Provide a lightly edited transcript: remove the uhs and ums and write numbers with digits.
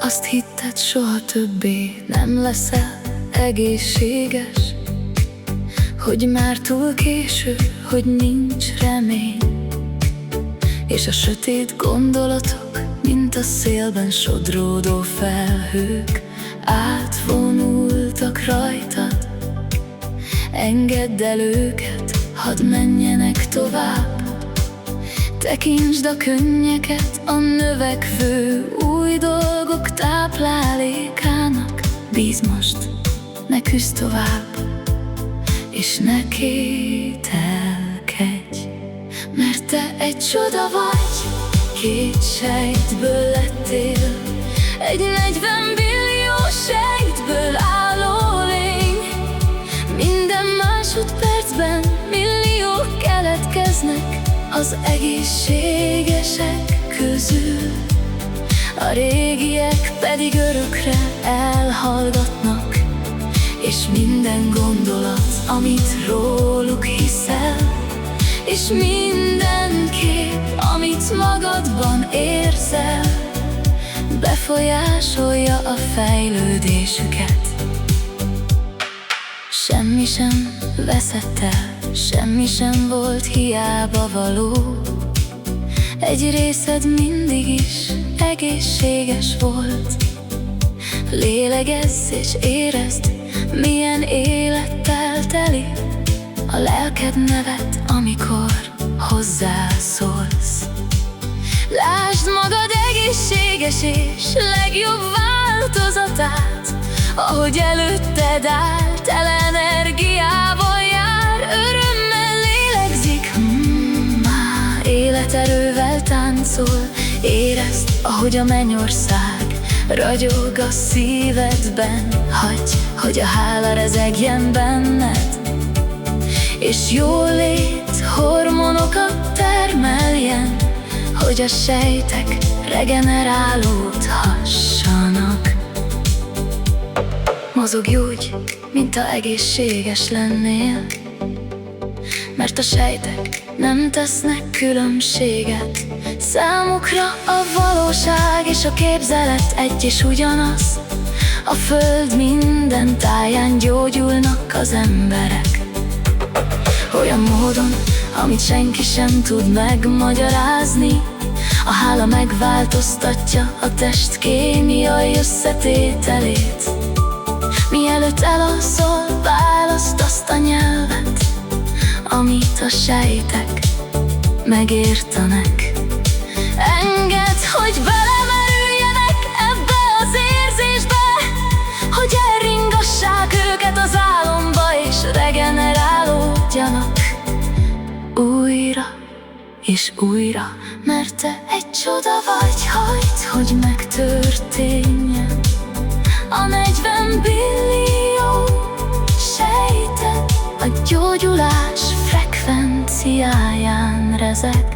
Azt hitted, soha többé nem leszel egészséges, hogy már túl késő, hogy nincs remény, és a sötét gondolatok, mint a szélben sodródó felhők, átvonultak rajtad. Engedd el őket, hadd menjenek tovább. Tekintsd a könnyeket a növekvő új dolgok táplálékának. Bízz most, ne küzd tovább, és ne kételkedj, mert te egy csoda vagy. 2 sejtből lettél egy 40 billió sejtből álló lény. Minden másodpercben milliók keletkeznek az egészségesek közül, a régiek pedig örökre elhallgatnak, és minden gondolat, amit róluk hiszel, és minden kép, amit magadban érzel, befolyásolja a fejlődésüket. Semmi sem veszett el, semmi sem volt hiába való. Egy részed mindig is egészséges volt. Lélegezz és érezd, milyen élettel teli a lelked nevet, amikor hozzászólsz. Lásd magad egészséges és legjobb változatát, ahogy előtted áll, tele energiával jár, örömmel lélegzik, életerővel táncol. Érezd, ahogy a mennyország ragyog a szívedben. Hagyj, hogy a hála rezegjen benned, és jólét hormonokat termeljen, hogy a sejtek regenerálódhassanak. Mozogj úgy, mintha egészséges lennél, mert a sejtek nem tesznek különbséget. Számukra a valóság és a képzelet egy és ugyanaz. A föld minden táján gyógyulnak az emberek, olyan módon, amit senki sem tud megmagyarázni. A hála megváltoztatja a test kémiai összetételét. Mielőtt elalszol, válaszd azt a nyelvet, amit a sejtek megértenek. Engedd, hogy belemerüljenek ebbe az érzésbe, hogy elringassák őket az álomba, és regenerálódjanak újra és újra. Mert te egy csoda vagy, hagyd, hogy megtörténjen. A 40 billió sejted a gyógyulás frekvenciáján rezeg.